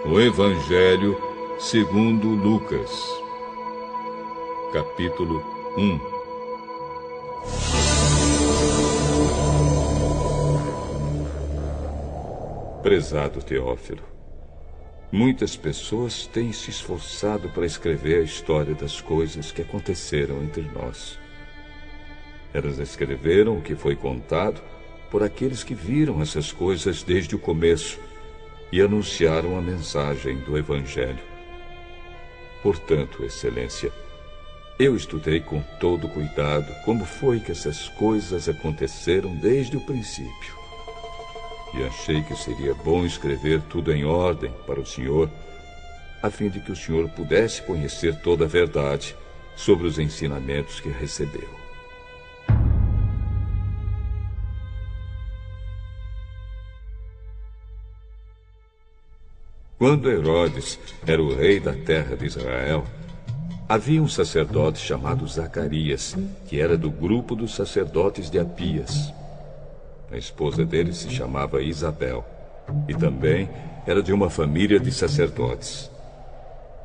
O Evangelho segundo Lucas, capítulo 1. Prezado Teófilo, muitas pessoas têm se esforçado para escrever a história das coisas que aconteceram entre nós. Elas escreveram o que foi contado por aqueles que viram essas coisas desde o começo e anunciaram a mensagem do Evangelho. Portanto, Excelência, eu estudei com todo cuidado como foi que essas coisas aconteceram desde o princípio. E achei que seria bom escrever tudo em ordem para o senhor, a fim de que o senhor pudesse conhecer toda a verdade sobre os ensinamentos que recebeu. Quando Herodes era o rei da terra de Israel, havia um sacerdote chamado Zacarias, que era do grupo dos sacerdotes de Abias. A esposa dele se chamava Isabel, e também era de uma família de sacerdotes.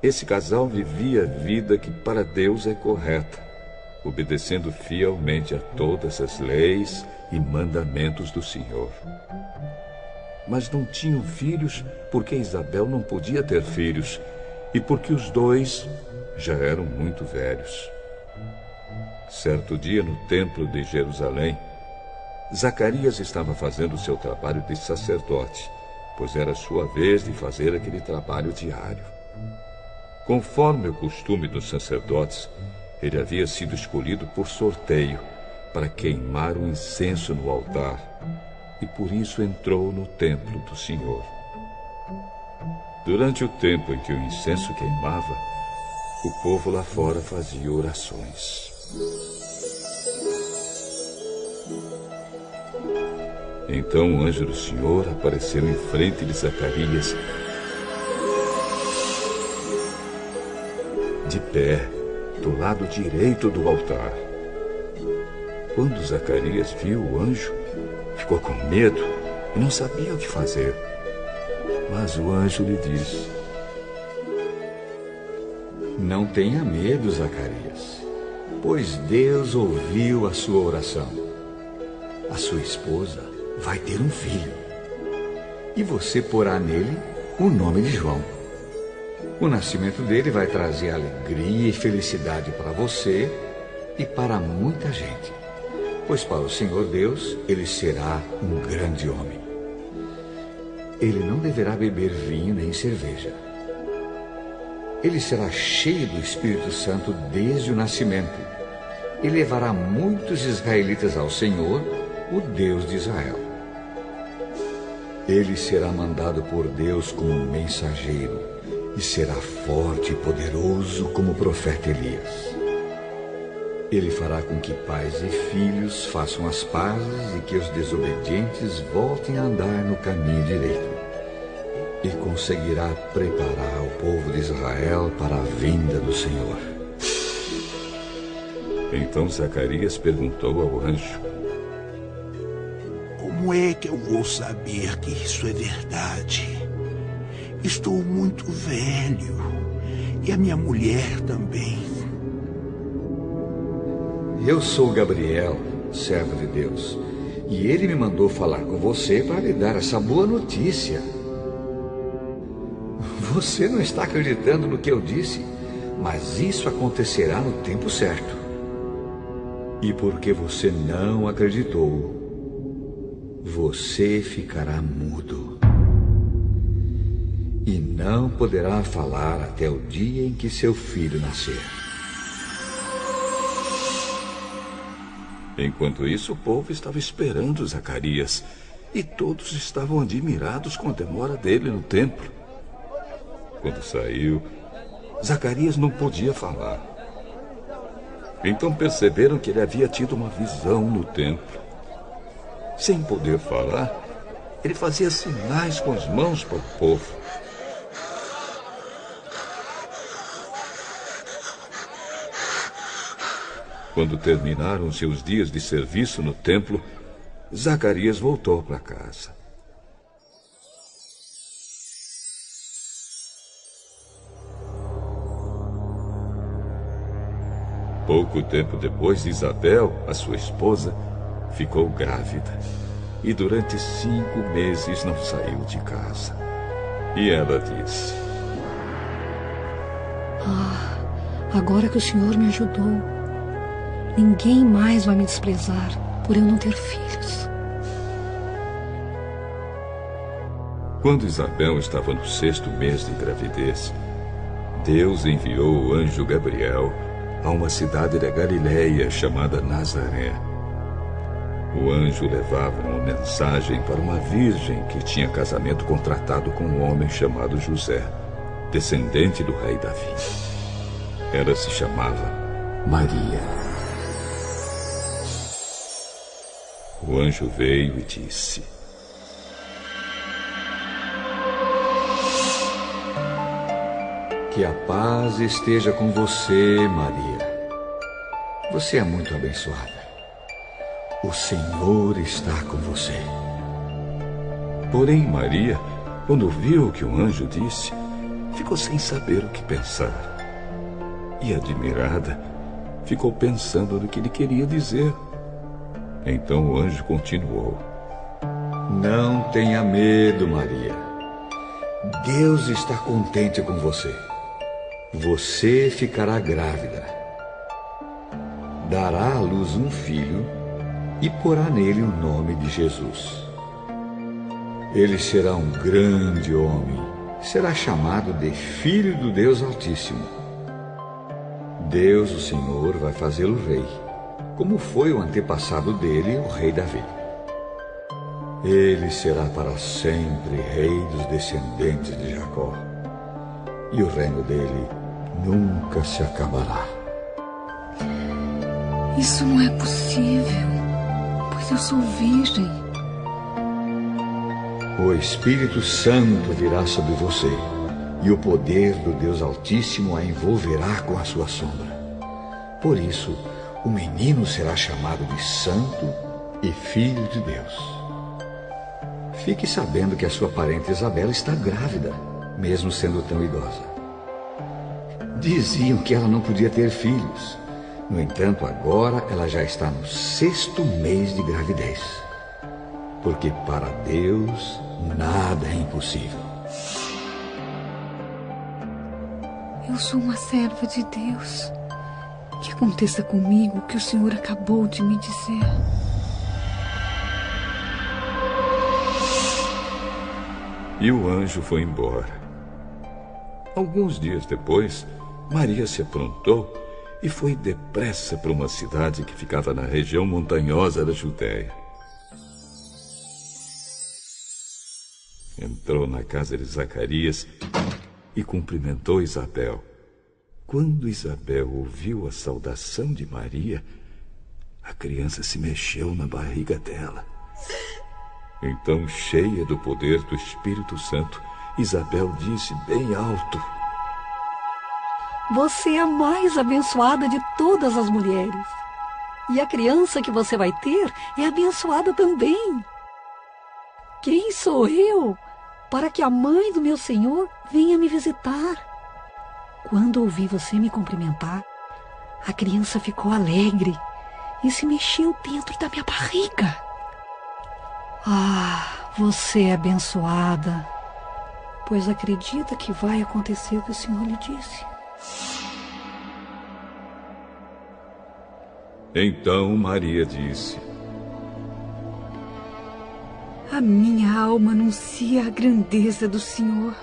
Esse casal vivia a vida que para Deus é correta, obedecendo fielmente a todas as leis e mandamentos do Senhor. Mas não tinham filhos porque Isabel não podia ter filhos e porque os dois já eram muito velhos. Certo dia, no templo de Jerusalém, Zacarias estava fazendo seu trabalho de sacerdote, pois era sua vez de fazer aquele trabalho diário. Conforme o costume dos sacerdotes, ele havia sido escolhido por sorteio para queimar o incenso no altar, e por isso entrou no templo do Senhor. Durante o tempo em que o incenso queimava, o povo lá fora fazia orações. Então o anjo do Senhor apareceu em frente de Zacarias, de pé, do lado direito do altar. Quando Zacarias viu o anjo, ficou com medo e não sabia o que fazer. Mas o anjo lhe disse: Não tenha medo, Zacarias, pois Deus ouviu a sua oração. A sua esposa vai ter um filho, e você porá nele o nome de João. O nascimento dele vai trazer alegria e felicidade para você e para muita gente, pois para o Senhor Deus ele será um grande homem. Ele não deverá beber vinho nem cerveja. Ele será cheio do Espírito Santo desde o nascimento e levará muitos israelitas ao Senhor, o Deus de Israel. Ele será mandado por Deus como um mensageiro e será forte e poderoso como o profeta Elias. Ele fará com que pais e filhos façam as pazes e que os desobedientes voltem a andar no caminho direito. E conseguirá preparar o povo de Israel para a vinda do Senhor. Então Zacarias perguntou ao anjo: Como é que eu vou saber que isso é verdade? Estou muito velho e a minha mulher também. Eu sou Gabriel, servo de Deus, e ele me mandou falar com você para lhe dar essa boa notícia. Você não está acreditando no que eu disse, mas isso acontecerá no tempo certo. E porque você não acreditou, você ficará mudo e não poderá falar até o dia em que seu filho nascer. Enquanto isso, o povo estava esperando Zacarias, e todos estavam admirados com a demora dele no templo. Quando saiu, Zacarias não podia falar. Então perceberam que ele havia tido uma visão no templo. Sem poder falar, ele fazia sinais com as mãos para o povo. Quando terminaram seus dias de serviço no templo, Zacarias voltou para casa. Pouco tempo depois, Isabel, a sua esposa, ficou grávida. E durante 5 meses não saiu de casa. E ela disse: agora que o Senhor me ajudou, ninguém mais vai me desprezar por eu não ter filhos. Quando Isabel estava no 6º mês de gravidez, Deus enviou o anjo Gabriel a uma cidade da Galileia chamada Nazaré. O anjo levava uma mensagem para uma virgem que tinha casamento contratado com um homem chamado José, descendente do rei Davi. Ela se chamava Maria. O anjo veio e disse: Que a paz esteja com você, Maria. Você é muito abençoada. O Senhor está com você. Porém, Maria, quando viu o que o anjo disse, ficou sem saber o que pensar. E, admirada, ficou pensando no que ele queria dizer. Então o anjo continuou: Não tenha medo, Maria. Deus está contente com você. Você ficará grávida. Dará à luz um filho e porá nele o nome de Jesus. Ele será um grande homem. Será chamado de Filho do Deus Altíssimo. Deus, o Senhor, vai fazê-lo rei, como foi o antepassado dele, o rei Davi. Ele será para sempre rei dos descendentes de Jacó, e o reino dele nunca se acabará. Isso não é possível, pois eu sou virgem. O Espírito Santo virá sobre você, e o poder do Deus Altíssimo a envolverá com a sua sombra. Por isso, o menino será chamado de Santo e Filho de Deus. Fique sabendo que a sua parente Isabel está grávida, mesmo sendo tão idosa. Diziam que ela não podia ter filhos. No entanto, agora ela já está no 6º mês de gravidez. Porque para Deus nada é impossível. Eu sou uma serva de Deus. Que aconteça comigo o que o Senhor acabou de me dizer. E o anjo foi embora. Alguns dias depois, Maria se aprontou e foi depressa para uma cidade que ficava na região montanhosa da Judéia. Entrou na casa de Zacarias e cumprimentou Isabel. Quando Isabel ouviu a saudação de Maria, a criança se mexeu na barriga dela. Então, cheia do poder do Espírito Santo, Isabel disse bem alto: Você é a mais abençoada de todas as mulheres. E a criança que você vai ter é abençoada também. Quem sou eu para que a mãe do meu Senhor venha me visitar? Quando ouvi você me cumprimentar, a criança ficou alegre e se mexeu dentro da minha barriga. Você é abençoada, pois acredita que vai acontecer o que o Senhor lhe disse. Então Maria disse: A minha alma anuncia a grandeza do Senhor.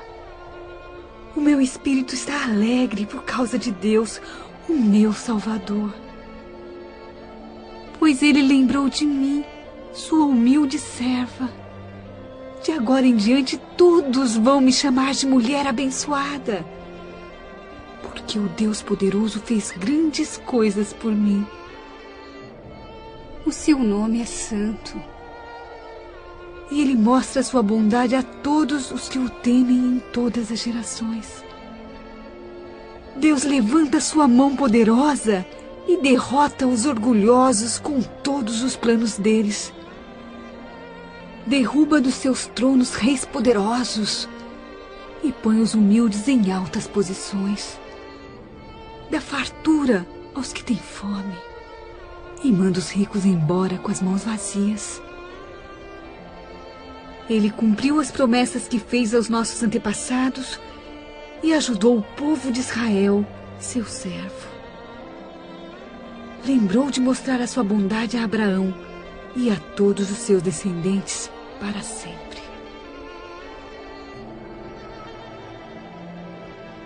O meu espírito está alegre por causa de Deus, o meu Salvador. Pois Ele lembrou de mim, sua humilde serva. De agora em diante, todos vão me chamar de mulher abençoada. Porque o Deus poderoso fez grandes coisas por mim. O seu nome é santo. E Ele mostra sua bondade a todos os que o temem em todas as gerações. Deus levanta sua mão poderosa e derrota os orgulhosos com todos os planos deles. Derruba dos seus tronos reis poderosos e põe os humildes em altas posições. Da fartura aos que têm fome e manda os ricos embora com as mãos vazias. Ele cumpriu as promessas que fez aos nossos antepassados e ajudou o povo de Israel, seu servo. Lembrou de mostrar a sua bondade a Abraão e a todos os seus descendentes para sempre.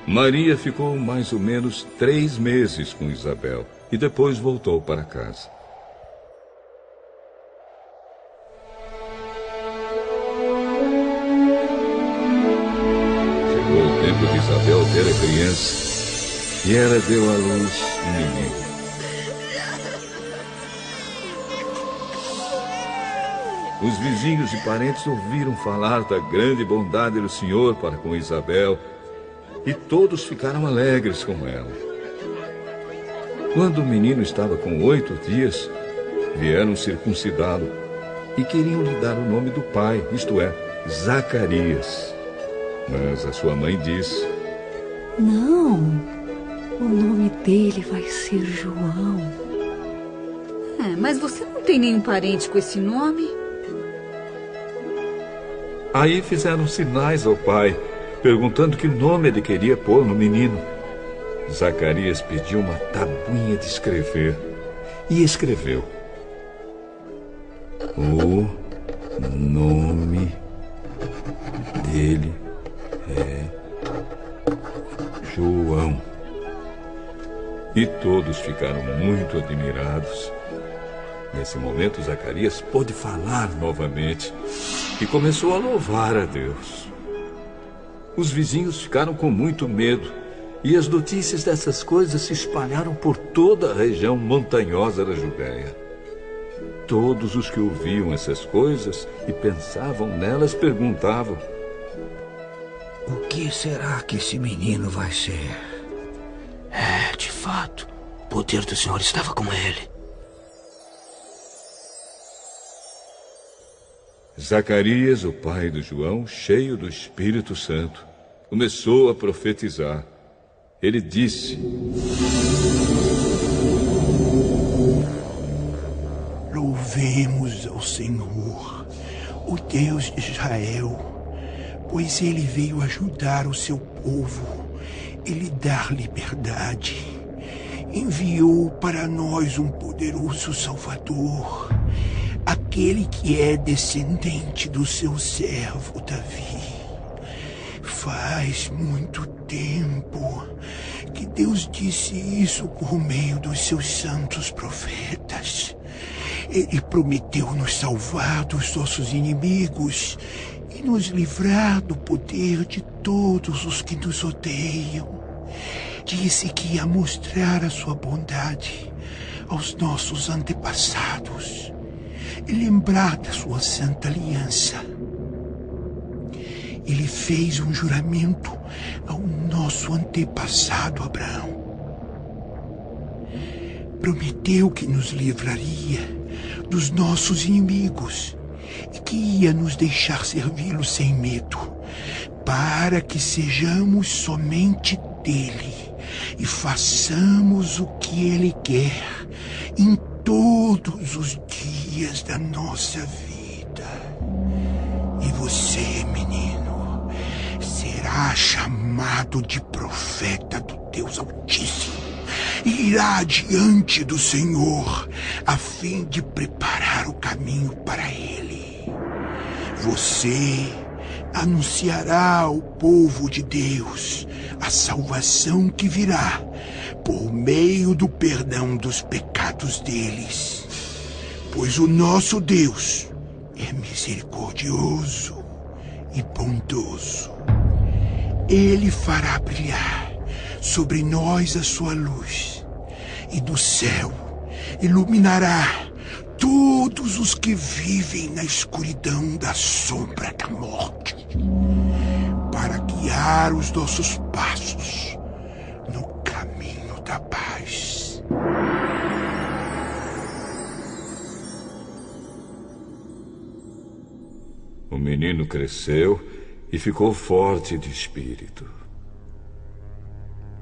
Maria ficou mais ou menos 3 meses com Isabel e depois voltou para casa. Chegou o tempo de Isabel ter a criança e ela deu à luz um menino. Os vizinhos e parentes ouviram falar da grande bondade do Senhor para com Isabel e todos ficaram alegres com ela. Quando o menino estava com 8 dias, vieram circuncidá-lo e queriam lhe dar o nome do pai, isto é, Zacarias. Mas a sua mãe disse: Não, o nome dele vai ser João. Mas você não tem nenhum parente com esse nome? Aí fizeram sinais ao pai, perguntando que nome ele queria pôr no menino. Zacarias pediu uma tabuinha de escrever e escreveu: o nome dele é João. E todos ficaram muito admirados. Nesse momento, Zacarias pôde falar novamente e começou a louvar a Deus. Os vizinhos ficaram com muito medo e as notícias dessas coisas se espalharam por toda a região montanhosa da Judéia. Todos os que ouviam essas coisas e pensavam nelas perguntavam: o que será que esse menino vai ser? De fato, o poder do Senhor estava com ele. Zacarias, o pai do João, cheio do Espírito Santo, começou a profetizar. Ele disse: louvemos ao Senhor, o Deus de Israel, pois ele veio ajudar o seu povo e lhe dar liberdade. Enviou para nós um poderoso Salvador, aquele que é descendente do seu servo Davi. Faz muito tempo que Deus disse isso por meio dos seus santos profetas. Ele prometeu nos salvar dos nossos inimigos e nos livrar do poder de todos os que nos odeiam. Disse que ia mostrar a sua bondade aos nossos antepassados e lembrar da sua santa aliança. Ele fez um juramento ao nosso antepassado Abraão. Prometeu que nos livraria dos nossos inimigos e que ia nos deixar servi-lo sem medo, para que sejamos somente dele e façamos o que ele quer em todos os dias da nossa vida. E você, menino, será chamado de profeta do Deus Altíssimo e irá diante do Senhor a fim de preparar o caminho para ele. Você anunciará ao povo de Deus a salvação que virá por meio do perdão dos pecados deles, pois o nosso Deus é misericordioso e bondoso. Ele fará brilhar sobre nós a sua luz, e do céu iluminará todos os que vivem na escuridão da sombra da morte, para guiar os nossos passos no caminho da paz. O menino cresceu e ficou forte de espírito.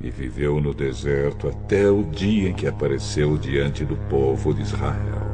e viveu no deserto até o dia em que apareceu diante do povo de Israel.